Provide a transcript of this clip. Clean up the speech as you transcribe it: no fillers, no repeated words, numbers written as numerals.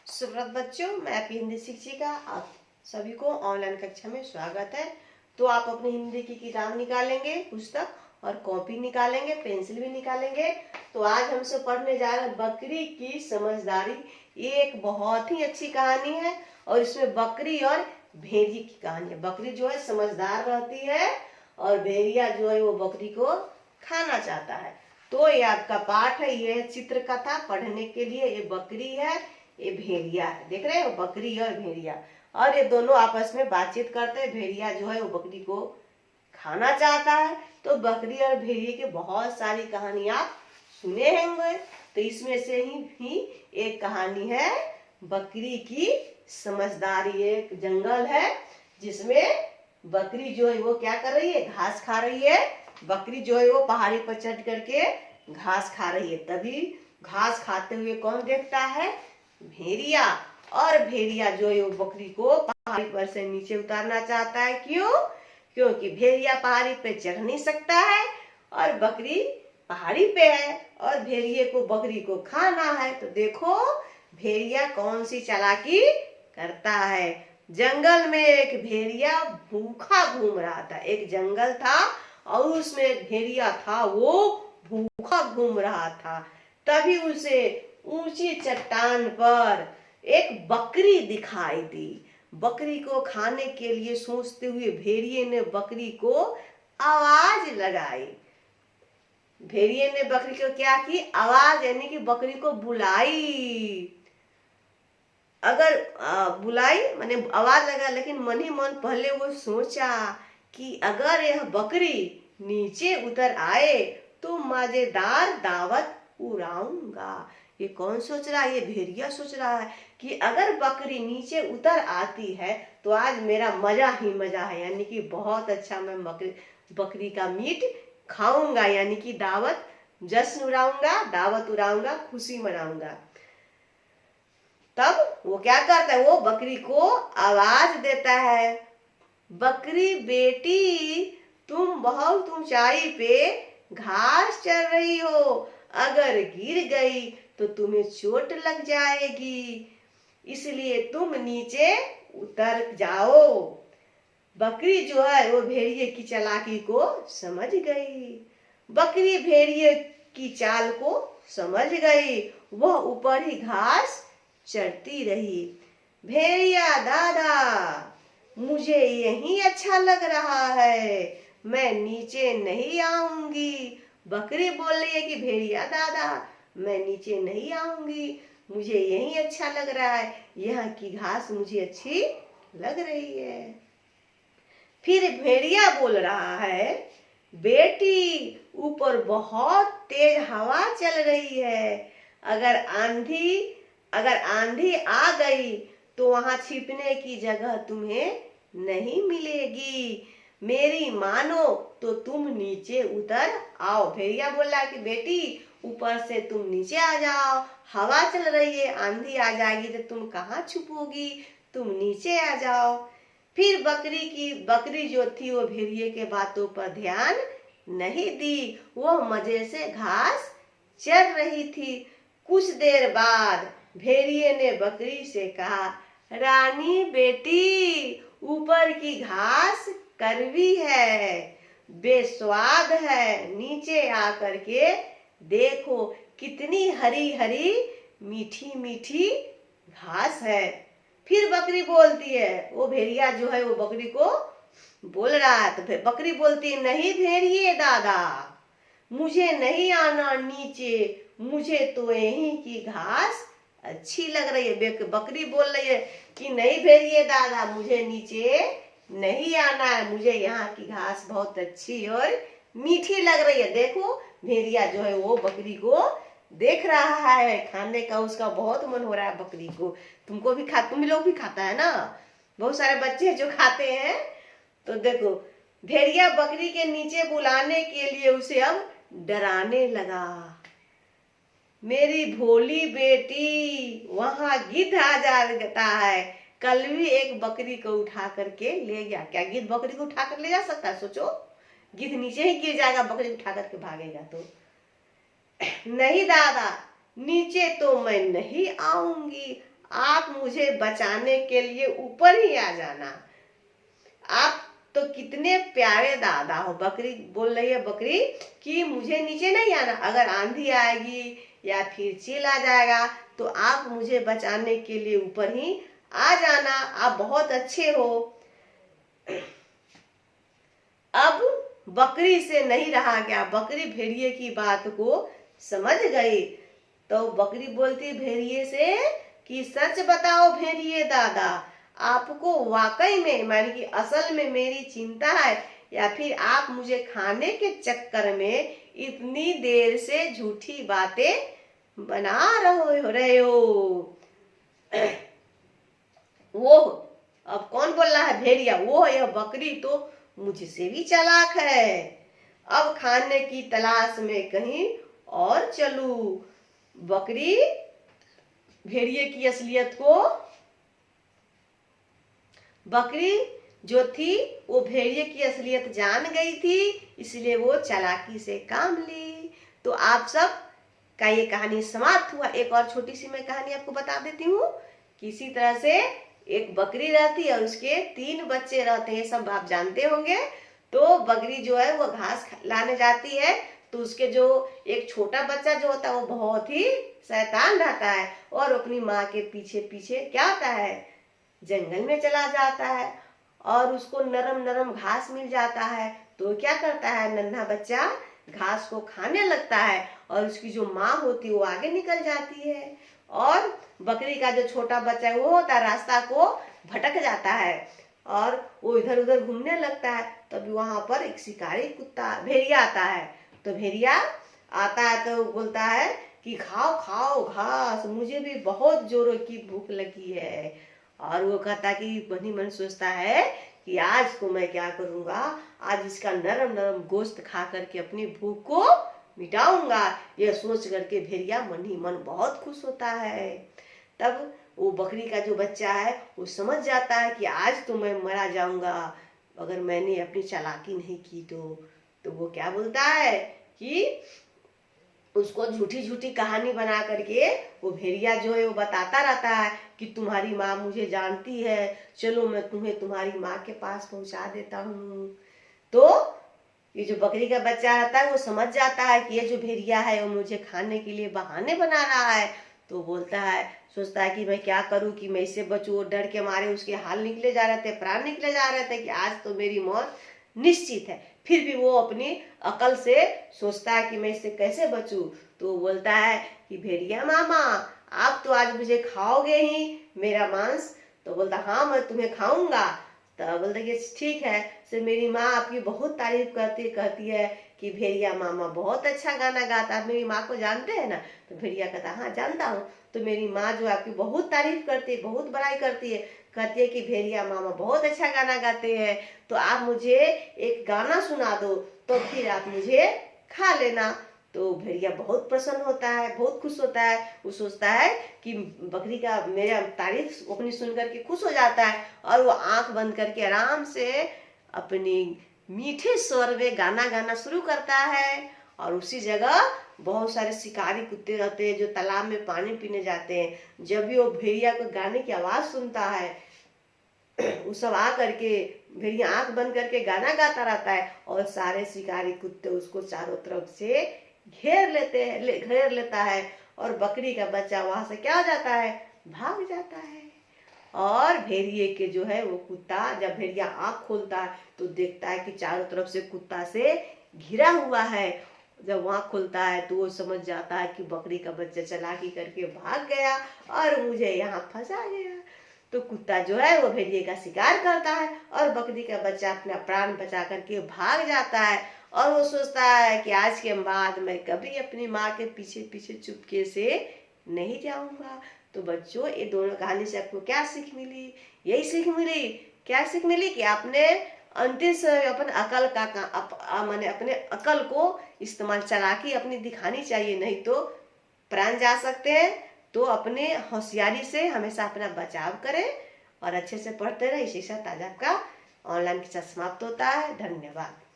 सुप्रभात बच्चों, मैं आपकी हिंदी शिक्षिका। आप सभी को ऑनलाइन कक्षा में स्वागत है। तो आप अपनी हिंदी की किताब निकालेंगे, पुस्तक और कॉपी निकालेंगे, पेंसिल भी निकालेंगे। तो आज हमसे पढ़ने जा रहे हैं बकरी की समझदारी। ये एक बहुत ही अच्छी कहानी है और इसमें बकरी और भेड़िए की कहानी है। बकरी जो है समझदार रहती है और भेड़िया जो है वो बकरी को खाना चाहता है। तो ये आपका पाठ है, ये चित्र कथा पढ़ने के लिए। ये बकरी है, ये भेड़िया है। देख रहे हो, बकरी और भेड़िया, और ये दोनों आपस में बातचीत करते हैं। भेड़िया जो है वो बकरी को खाना चाहता है। तो बकरी और भेड़िए की बहुत सारी कहानी आप सुने होंगे। तो इसमें से ही एक कहानी है बकरी की समझदारी। एक जंगल है जिसमें बकरी जो है वो क्या कर रही है, घास खा रही है। बकरी जो है वो पहाड़ी पर चढ़ करके घास खा रही है। तभी घास खाते हुए कौन देखता है, भेड़िया। और भेड़िया जो है वो बकरी को पहाड़ी पर से नीचे उतारना चाहता है। क्यों? क्योंकि भेड़िया पहाड़ी पे चढ़ नहीं सकता है और बकरी पहाड़ी पे है और भेड़िए को बकरी को खाना है। तो देखो भेड़िया कौन सी चालाकी करता है। जंगल में एक भेड़िया भूखा घूम रहा था। एक जंगल था और उसमें एक भेड़िया था, वो भूखा घूम रहा था। तभी उसे ऊंची चट्टान पर एक बकरी दिखाई दी। बकरी को खाने के लिए सोचते हुए भेड़िए ने बकरी को आवाज लगाई। भेड़िए ने बकरी को क्या की, आवाज, यानी कि बकरी को बुलाई। अगर बुलाई माने आवाज लगा, लेकिन मन ही मन पहले वो सोचा कि अगर यह बकरी नीचे उतर आए तो मजेदार दावत उड़ाऊंगा। ये कौन सोच रहा है? ये भेड़िया सोच रहा है कि अगर बकरी नीचे उतर आती है तो आज मेरा मजा ही मजा है, यानी कि बहुत अच्छा मैं बकरी का मीट खाऊंगा, यानी कि दावत, जश्न उड़ाऊंगा, दावत उड़ाऊंगा, खुशी मनाऊंगा। तब वो क्या करता है, वो बकरी को आवाज देता है, बकरी बेटी तुम बहुत ऊंचाई पे घास चर रही हो, अगर गिर गई तो तुम्हें चोट लग जाएगी, इसलिए तुम नीचे उतर जाओ। बकरी जो है वो भेड़िए की चालाकी को समझ गई। बकरी भेड़िए की चाल को समझ गई। वह ऊपर ही घास चढ़ती रही। भेड़िया दादा, मुझे यही अच्छा लग रहा है, मैं नीचे नहीं आऊंगी। बकरी बोल रही है कि भेड़िया दादा, मैं नीचे नहीं आऊंगी, मुझे यही अच्छा लग रहा है, यहाँ की घास मुझे अच्छी लग रही है। फिर भेड़िया बोल रहा है, बेटी ऊपर बहुत तेज हवा चल रही है, अगर आंधी आ गई तो वहां छिपने की जगह तुम्हें नहीं मिलेगी, मेरी मानो तो तुम नीचे उतर आओ। भेड़िया बोल रहा है कि बेटी ऊपर से तुम नीचे आ जाओ, हवा चल रही है, आंधी आ जाएगी तो तुम कहाँ छुपोगी, तुम नीचे आ जाओ। फिर बकरी जो थी वो भेड़िए के बातों पर ध्यान नहीं दी, वह मजे से घास चर रही थी। कुछ देर बाद भेड़िए ने बकरी से कहा, रानी बेटी ऊपर की घास कड़वी है, बेस्वाद है, नीचे आकर के देखो कितनी हरी हरी मीठी मीठी घास है। फिर बकरी बोलती है, वो भेड़िया जो है वो बकरी को बोल रहा है, तो फिर बकरी बोलती है, नहीं भेड़िए दादा, मुझे नहीं आना नीचे, मुझे तो यहीं की घास अच्छी लग रही है। बकरी बोल रही है कि नहीं भेड़िए दादा, मुझे नीचे नहीं आना है, मुझे यहाँ की घास बहुत अच्छी और मीठी लग रही है। देखो भेड़िया जो है वो बकरी को देख रहा है, खाने का उसका बहुत मन हो रहा है बकरी को। तुम लोग भी खाता है ना, बहुत सारे बच्चे जो खाते हैं। तो देखो भेड़िया बकरी के नीचे बुलाने के लिए उसे अब डराने लगा। मेरी भोली बेटी, वहां गिद्ध आ जाता है। कल भी एक बकरी को उठा करके ले गया। क्या गिद्ध बकरी को उठा कर ले जा सकता है? सोचो, गिद्ध नीचे ही गिर जाएगा, बकरी उठा करके भागेगा तो। नहीं दादा, नीचे तो मैं नहीं आऊंगी, आप मुझे बचाने के लिए ऊपर ही आ जाना। आप तो कितने प्यारे दादा हो। बकरी बोल रही है, बकरी कि मुझे नीचे नहीं आना, अगर आंधी आएगी या फिर चील आ जाएगा तो आप मुझे बचाने के लिए ऊपर ही आ जाना, आप बहुत अच्छे हो। अब बकरी से नहीं रहा गया, बकरी भेड़िए की बात को समझ गई। तो बकरी बोलती भेड़िए से कि सच बताओ भेड़िए दादा, आपको वाकई में माने कि असल में मेरी चिंता है या फिर आप मुझे खाने के चक्कर में इतनी देर से झूठी बातें बना रहे हो। वो अब कौन बोल रहा है? भेड़िया। वो यह बकरी तो मुझसे भी चालाक है, अब खाने की तलाश में कहीं और चलूं। बकरी भेड़िए की असलियत को, बकरी जो थी वो भेड़िए की असलियत जान गई थी, इसलिए वो चालाकी से काम ली। तो आप सब का ये कहानी समाप्त हुआ। एक और छोटी सी मैं कहानी आपको बता देती हूँ। किसी तरह से एक बकरी रहती है और उसके 3 बच्चे रहते हैं, सब आप जानते होंगे। तो बकरी जो है वो घास लाने जाती है, तो उसके जो एक छोटा बच्चा जो होता है वो बहुत ही शैतान रहता है और अपनी माँ के पीछे पीछे क्या होता है, जंगल में चला जाता है। और उसको नरम नरम घास मिल जाता है तो क्या करता है, नन्हा बच्चा घास को खाने लगता है और उसकी जो माँ होती है वो आगे निकल जाती है और बकरी का जो छोटा बच्चा है वो होता है रास्ता को भटक जाता है और वो इधर उधर घूमने लगता है। तभी वहां पर एक शिकारी कुत्ता भेड़िया आता है। तो भेड़िया आता है तो बोलता है कि खाओ खाओ घास, मुझे भी बहुत जोरों की भूख लगी है। और वो कहता कि मन ही मन सोचता है कि आज तो मैं क्या करूंगा, आज इसका नरम नरम गोश्त खा करके अपनी भूख को मिटाऊंगा। यह सोच करके भेड़िया मन ही मन बहुत खुश होता है। तब वो बकरी का जो बच्चा है वो समझ जाता है कि आज तो मैं मरा जाऊंगा अगर मैंने अपनी चालाकी नहीं की तो वो क्या बोलता है कि उसको झूठी झूठी कहानी बना करके वो भेड़िया जो है वो बताता रहता है कि तुम्हारी माँ मुझे जानती है, चलो मैं तुम्हें तुम्हारी माँ के पास पहुंचा देता हूँ। तो ये जो बकरी का बच्चा रहता है वो समझ जाता है कि ये जो भेड़िया है वो मुझे खाने के लिए बहाने बना रहा है। तो बोलता है, सोचता है कि मैं क्या करूं कि मैं इससे बचूं। डर के मारे उसके हाल निकले जा रहे थे, प्राण निकले जा रहे थे कि आज तो मेरी मौत निश्चित है। फिर भी वो अपनी अकल से सोचता है कि मैं इससे कैसे बचूं। तो वो बोलता है कि भेड़िया मामा आप तो आज मुझे खाओगे ही मेरा मांस। तो बोलता हाँ मैं तुम्हें खाऊंगा। तो बोलते कि ठीक है, से मेरी माँ आपकी बहुत तारीफ कहती है कि भेड़िया मामा बहुत अच्छा गाना गाता है। मेरी माँ को जानते हैं ना? तो भेड़िया कहता हाँ जानता हूँ। तो मेरी माँ जो आपकी बहुत तारीफ करती है, बहुत बड़ाई करती है, कहती है कि भेड़िया मामा बहुत अच्छा गाना गाते हैं, तो आप मुझे एक गाना सुना दो तो फिर आप मुझे खा लेना। तो भेड़िया बहुत प्रसन्न होता है, बहुत खुश होता है। वो सोचता है कि बकरी का मेरा तारीफ अपनी सुन करके खुश हो जाता है और वो आंख बंद करके आराम से अपनी मीठे स्वर में गाना गाना शुरू करता है। और उसी जगह बहुत सारे शिकारी कुत्ते रहते हैं जो तालाब में पानी पीने जाते हैं। जब भी वो भेड़िया को गाने की आवाज सुनता है वो सब आ करके भेड़िया आंख बंद करके गाना गाता रहता है और सारे शिकारी कुत्ते उसको चारों तरफ से घेर लेता है और बकरी का बच्चा वहां से क्या हो जाता है, भाग जाता है। और भेड़िए के जो है वो कुत्ता जब भेड़िया आंख खोलता है तो देखता है कि चारों तरफ से कुत्ता से घिरा हुआ है। जब वहां खुलता है तो वो समझ जाता है कि बकरी का बच्चा चालाकी करके भाग गया और मुझे यहाँ फंसा गया। तो कुत्ता जो है वो भेड़िए का शिकार करता है और बकरी का बच्चा अपना प्राण बचा करके भाग जाता है। और वो सोचता है कि आज के बाद मैं कभी अपनी माँ के पीछे पीछे चुपके से नहीं जाऊंगा। तो बच्चों ये दोनों कहानी से आपको क्या सीख मिली? यही सीख मिली, क्या सीख मिली कि आपने अंतिम समय अपन अकल का माने अपने अकल को इस्तेमाल, चालाकी अपनी दिखानी चाहिए, नहीं तो प्राण जा सकते हैं। तो अपने होशियारी से हमेशा अपना बचाव करें और अच्छे से पढ़ते रहे। इसी के साथ आज आपका ऑनलाइन क्लास समाप्त होता है। धन्यवाद।